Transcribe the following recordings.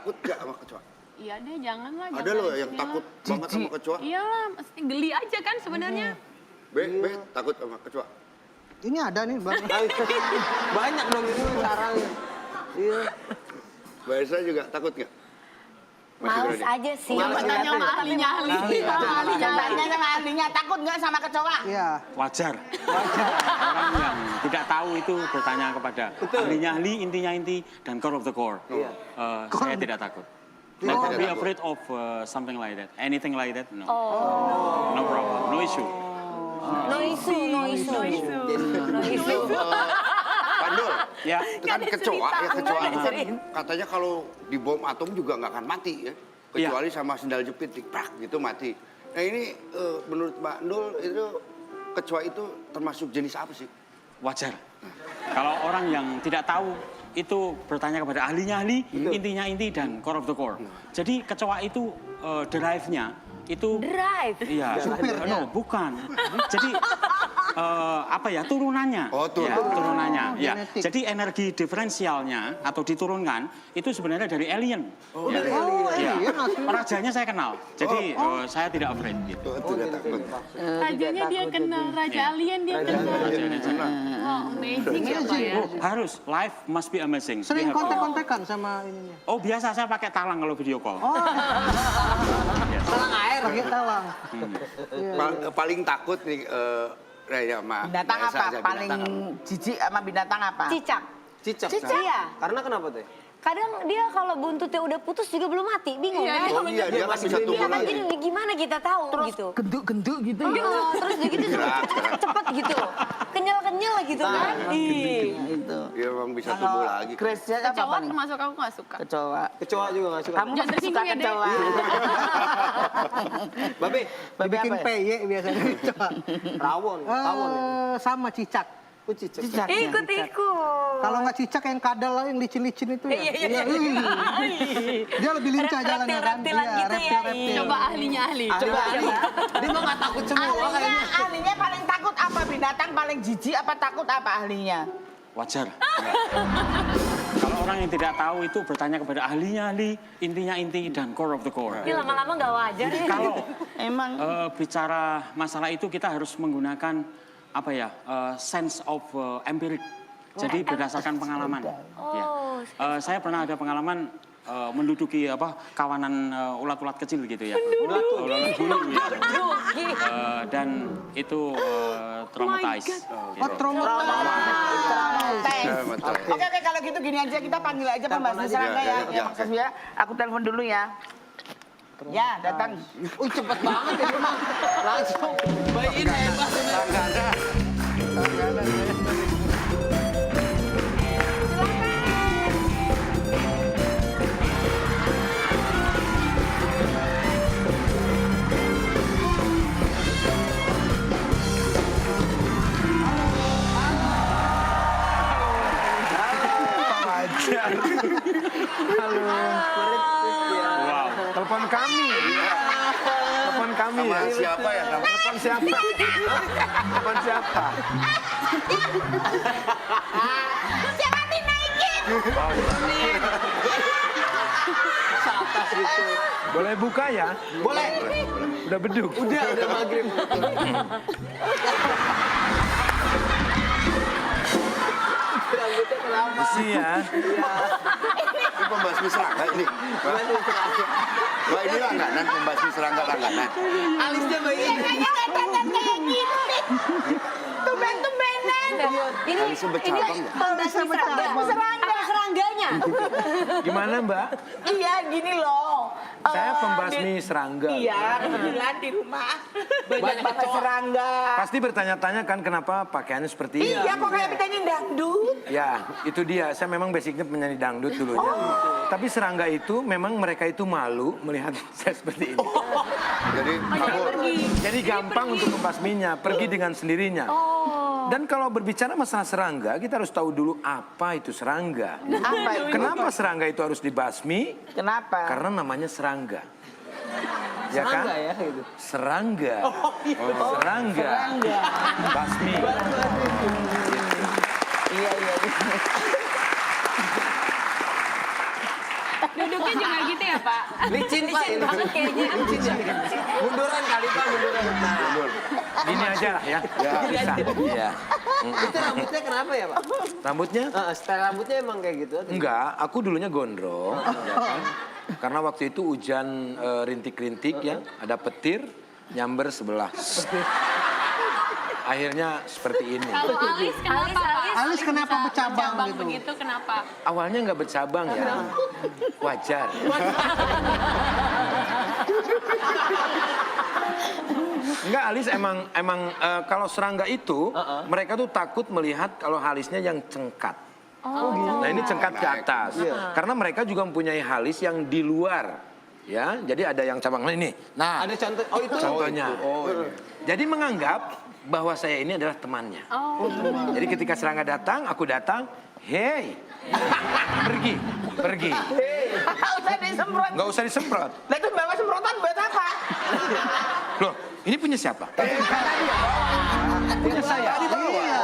Takut gak sama kecoa? Iya deh, janganlah. Ada loh yang takut banget sama kecoa. Iyalah, mesti geli aja kan sebenarnya. Be, takut sama kecoa. Ini ada nih Bang. Banyak dong ini sarangnya. Iya. Mbak Elsa juga takut nggak? Males aja sih. Coba tanya sama ahlinya, Tanya sama ahlinya, takut nggak sama kecoa? Iya. Wajar. Orang yang tidak tahu itu bertanya kepada ahlinya ahli, intinya inti, dan core of the core. Saya tidak takut. Not tidak be takut. afraid of something like that. Anything like that, no. No problem, no issue. No issue. Pandul, Ya, itu kan kecoa ya kecoa. Katanya kalau di bom atom juga nggak akan mati ya. Kecuali sama sendal jepit, prak gitu mati. Nah ini menurut Mbak Ndul itu kecoa itu termasuk jenis apa sih? wajar. Kalau orang yang tidak tahu itu bertanya kepada ahlinya ahli, intinya inti, dan core of the core. Jadi kecoa itu drive-nya itu Drive. iya, no, bukan. Jadi apa ya, turunannya. Oh, turun. Ya, turunannya. Ya. genetik. Jadi energi diferensialnya atau diturunkan itu sebenarnya dari alien. Ya. Alien asli. Rajanya saya kenal. Jadi saya tidak afraid gitu. Tidak takut. Rajanya dia kenal, raja alien dia kenal. Wow, amazing ya Pak ya. Harus, life must be amazing. Sering We have to- kontak-kontakan sama ininya. Oh, biasa saya pakai talang kalau video call. Talang air. Pakai talang. Paling takut nih ya, sama Binatang Mbak Elsa apa? aja, Paling binatang jijik sama binatang apa? Cicak. Cicak. Iya. Karena kenapa teh? Kadang dia kalau buntutnya udah putus juga belum mati, bingung kan? Oh iya, dia masih bisa tumbuh Iya kan, lagi. jadi gimana kita tahu gitu. Genduk-genduk gitu ya. Oh, terus udah gitu cepet gitu. Kenyal-kenyal gitu kan. Ih. Itu. Dia memang bisa tumbuh lagi. Grace-nya apa Kecoa nih? termasuk aku nggak suka. Kecoa. Kecoa juga nggak suka. Kamu Jangan pasti suka tersinggung ya, Dek. kecoa. Babe, Babe Dibikin apa? PY biasanya. rawon, rawon. Sama cicak. Oh, cicak. Cicak ya? Ikut-ikut. Kalau nggak cicak yang kadal lah, yang licin-licin itu ya. Iya. Dia lebih lincah jalannya kan. Reptil-reptilan gitu ya, reptil. Coba ahlinya ahli. Coba ahlinya. Dia mah nggak takut semua Ahlinya, kayaknya. ahlinya paling takut apa? Binatang paling jijik apa takut apa ahlinya? Wajar. Kalau orang yang tidak tahu itu bertanya kepada ahlinya ahli, intinya inti, dan core of the core. Ini lama-lama nggak wajar ya. Kalau Emang bicara masalah itu kita harus menggunakan apa ya, sense of empirik. Jadi berdasarkan pengalaman. Ya. Saya pernah ada pengalaman menduduki kawanan ulat-ulat kecil gitu ya. Ulat bulu ya. Dan itu traumatize. Oh, trauma. Oke, kalau gitu gini aja, kita panggil aja pembahas serangga ya. Ya, Ya, Mas ya. Aku telepon dulu ya. Ya, datang. Cepet banget ya mah. Langsung. Baik ini hebat ini. Wow. Telepon kami. Telepon kami Sama ya. siapa ya? Telepon siapa? Telepon siapa? Jangan dinaikin. Atas gitu. Boleh buka ya? Boleh. Udah beduk. Udah maghrib. Rambutnya kenapa? Besi ya. Ini pembasmi serangga ini. Wah ini langganan, pembasmi serangga langganan. Alisnya baik ini. Kayaknya nggak dandan kayak gini. Tumben-tumbenan. Ini Alisnya bercabang ya? pembasmi serangga. Apa serangganya? Gimana Mbak? Iya, gini loh. Saya pembasmi serangga. Iya, kebetulan di rumah banyak banget serangga. Pasti bertanya-tanya kan kenapa pakaiannya seperti ini. Iya, kok kayak penyanyi dangdut. Ya, itu dia. Saya memang basicnya penyanyi dangdut dulunya. Tapi serangga itu memang mereka itu malu melihat saya seperti ini. Jadi kabur. Jadi gampang untuk membasminya, pergi dengan sendirinya. Dan kalau berbicara masalah serangga, kita harus tahu dulu apa itu serangga. Apa itu? Kenapa serangga itu harus dibasmi? Kenapa? Karena namanya serangga. Ya kan? Serangga ya gitu. Serangga. Serangga. Basmi. Iya. Duduknya juga gitu ya Pak? Licin Pak. Licin banget kayaknya. Licin ya. Munduran kali Pak, munduran. Nah, Gini aja lah ya. Bisa. Iya. itu rambutnya kenapa ya Pak? Rambutnya? Style rambutnya emang kayak gitu? atau Enggak, aku dulunya gondrong. Ya kan? Karena waktu itu hujan rintik-rintik ya, ada petir, nyamber sebelah. Akhirnya seperti ini. Kalau alis kenapa Pak? Alis kenapa Bisa bercabang gitu? begitu kenapa? Awalnya nggak bercabang ya, wajar. Enggak, alis emang kalau serangga itu mereka tuh takut melihat kalau alisnya yang cengkat. Nah ini cengkat ke atas, karena mereka juga mempunyai alis yang di luar, ya. Jadi ada yang cabang ini. Nah, Ada contoh, oh itu. contohnya. Oh, ini. Jadi menganggap bahwa saya ini adalah temannya. Jadi ketika serangga datang, aku datang, hey, pergi. Usah disemprot. Nggak usah disemprot. Lah itu bawa semprotan buat apa? Loh, ini punya siapa? Punya saya.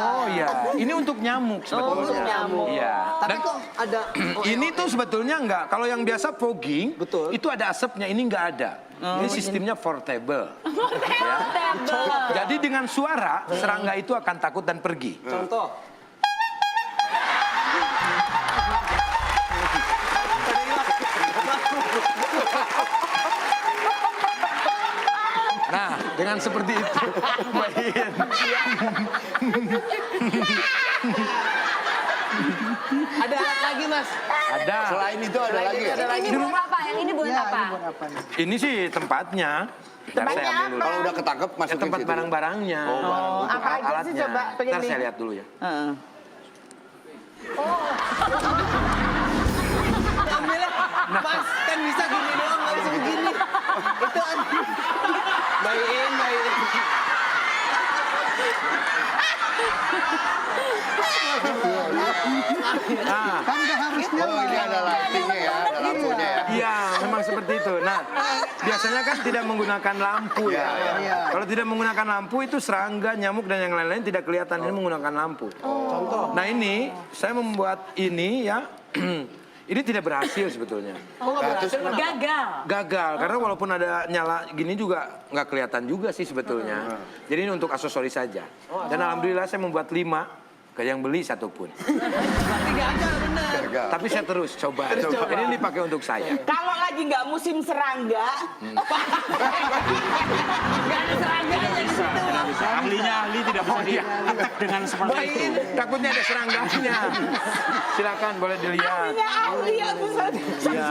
Oh iya, ini untuk nyamuk sebetulnya. untuk nyamuk. Iya. Tapi Dan kok ada... ini tuh sebetulnya enggak. Kalau yang biasa fogging, Betul. itu ada asapnya. Ini enggak ada. Ini sistemnya portable. Ya. Jadi dengan suara serangga itu akan takut dan pergi. Contoh. Nah, dengan seperti itu, Main. Ada alat lagi Mas? Ada. Selain itu ada lagi ya? Ini buat apa? Yang ini buat Ya, apa? ini buat apa nih? Ini sih tempatnya. Ntar saya ambil dulu. Kalau udah ketangkep Ya, masukin tempat situ. barang-barangnya. Oh, barang. Untuk Apa aja sih alat-alatnya. coba pengen Ntar saya lihat. lihat dulu ya. Ambilnya, Mas kan bisa gini doang, nggak bisa begini. Itu bayin. Nah, Kan nggak harus Oh, ini ada lightingnya ya, ada lampunya ya. iya, memang seperti itu. Nah, biasanya kan tidak menggunakan lampu ya. Iya. Kalau tidak menggunakan lampu itu serangga, nyamuk dan yang lain-lain tidak kelihatan. Ini menggunakan lampu. Contoh. Nah ini, saya membuat ini ya. Ini tidak berhasil sebetulnya. Oh nggak berhasil kenapa? Gagal. Gagal, karena walaupun ada nyala gini juga nggak kelihatan juga sih sebetulnya. Jadi ini untuk aksesoris saja. Dan alhamdulillah saya membuat 5. Gak yang beli satupun. Berarti gagal bener. Gagal. Tapi saya terus coba. Ini dipakai untuk saya. Kalau lagi nggak musim serangga, Tidak bisa. Ahlinya ahli tidak bisa ditangkap dengan seperti itu. Bayin, takutnya ada serangganya. Silakan boleh dilihat. ya ahli ya bisa. Iya.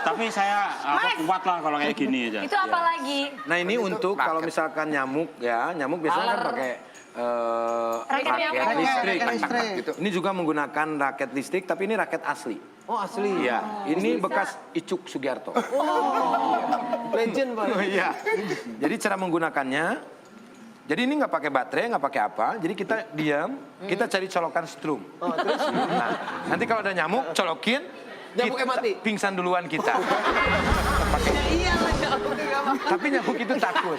Tapi saya kuat lah kalau kayak gini aja. Itu apa lagi? Nah ini untuk kalau misalkan nyamuk ya, nyamuk biasanya kan pakai Raket raket listrik. Raket listrik. Gitu. Ini juga menggunakan raket listrik, tapi ini raket asli. Oh asli. Iya, ini bekas Icuk Sugiarto. Legend Pak. Oh iya. Jadi cara menggunakannya, jadi ini nggak pakai baterai, nggak pakai apa. Jadi kita diam, kita cari colokan strum. Oh terus? Nah, nanti kalau ada nyamuk, colokin, Nyamuknya mati? pingsan duluan kita. Iya lah nyamuknya Tapi nyamuk itu takut.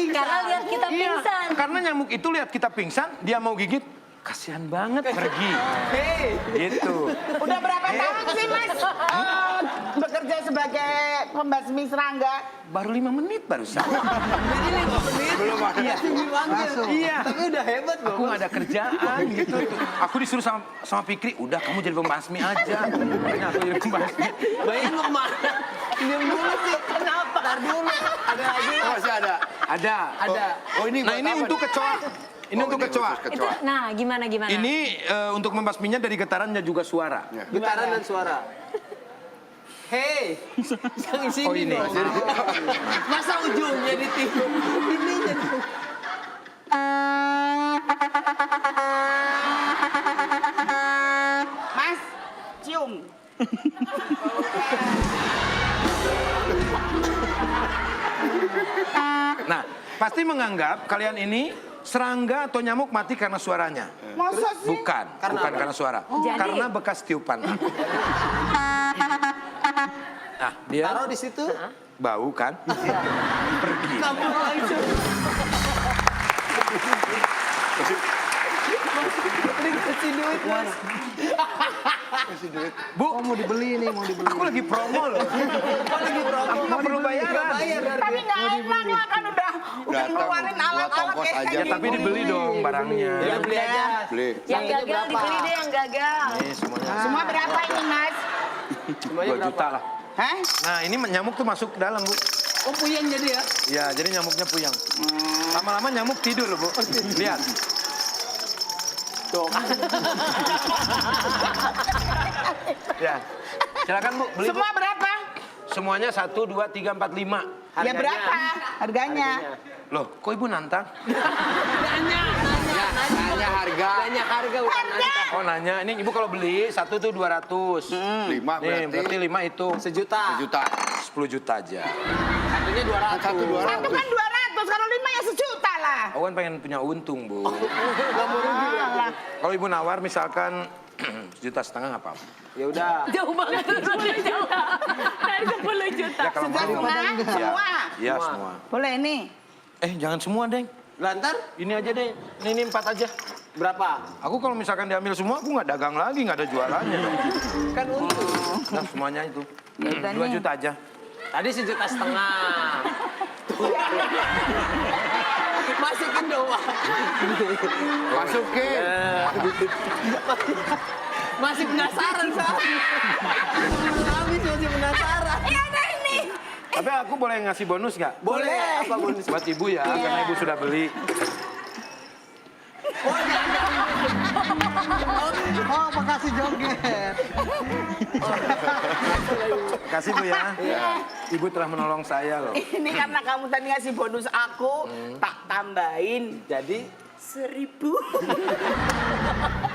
Karena lihat kita pingsan. Karena nyamuk itu lihat kita pingsan, dia mau gigit, kasihan banget pergi. Hei. Gitu. Udah berapa tahun sih Mas bekerja sebagai pembasmi serangga? Baru 5 menit barusan. Jadi 5 menit. Belum ada. Langsung. Iya. Tapi udah hebat loh. Aku nggak ada kerjaan gitu. Aku disuruh sama Fikri, udah kamu jadi pembasmi aja. Makanya aku jadi pembasmi. Bayin mau kemana? Diam dulu sih. Kenapa? Ntar dulu. Ada lagi. Oh, masih ada. Ada. Ada. Oh, ini Nah buat ini apa untuk nih? kecoa. Ini Oh, untuk kecoa. khusus Itu, nah gimana? Ini untuk membasminya dari getarannya juga suara. Ya. Getaran dan suara. Hei, yang sini Oh, ini. dong. Masa ujungnya ditiup? Ininya tuh. Mas, cium. Nah, pasti menganggap kalian ini serangga atau nyamuk mati karena suaranya. Masa sih? Bukan, bukan karena suara. Jadi- Karena bekas tiupan. Nah, dia Taruh di situ. bau kan? Pergi. Kamu langsung. Dikasih duit, Mas. Bu, Oh, mau dibeli nih, mau dibeli. aku lagi promo loh. Kok lagi promo? Aku nggak perlu bayaran. Bayar berarti. Tapi nggak enak lah kan udah Datang, ngeluarin buat alat-alat ongkos kayak aja. Ya gini. tapi dibeli dong barangnya. Ya beli aja. Beli. Yang Ini gagal berapa? dibeli deh yang gagal. Ini semuanya Semua berapa ini, Mas? 2 juta lah. Hah? Nah ini nyamuk tuh masuk ke dalam, Bu. Oh, puyeng jadi ya? Ya, jadi nyamuknya puyang. Lama-lama nyamuk tidur, Bu. Lihat. Tuh. Ya. Silakan, Bu, beli, Bu. Semua berapa? Semuanya 1, 2, 3, 4, 5. Ya berapa harganya? Loh, kok Ibu nantang? Nanya harga. Banyak harga bukan nantang. Oh nanya, ini Ibu kalau beli 1 tuh 200. 5 Nih, berarti berarti 5 itu 1 juta. 1 juta. 10 juta aja. Satunya 200. Satu 200. Satu kan 200, kalau 5 ya 1 juta lah. Aku kan pengen punya untung, Bu. Gak mau rugi ya. Kalau Ibu nawar misalkan 1,5 juta nggak apa-apa. Ya udah. Jauh banget 10 juta. Dari 10 juta. Ya kalau mau. Semua? Semua? Ya semua. Boleh ini? Jangan semua, Deng. Lantar Ini aja deh. Ini 4 aja. berapa? Aku kalau misalkan diambil semua, aku nggak dagang lagi, nggak ada jualannya dong. Kan untung. Nah, semuanya itu. Ya udah 2 nih. juta aja. Tadi 1,5 juta. Masukin doang. Masukin. Masih penasaran, Sal. Habis masih penasaran. Ya ada ini. Tapi aku boleh ngasih bonus nggak? Boleh. Apa bonus? Buat Ibu ya, karena Ibu sudah beli. Oh, makasih joget. Kasih Bu ya. Ibu telah menolong saya loh. Ini karena kamu tadi ngasih bonus aku, tak tambahin Jadi 1.000.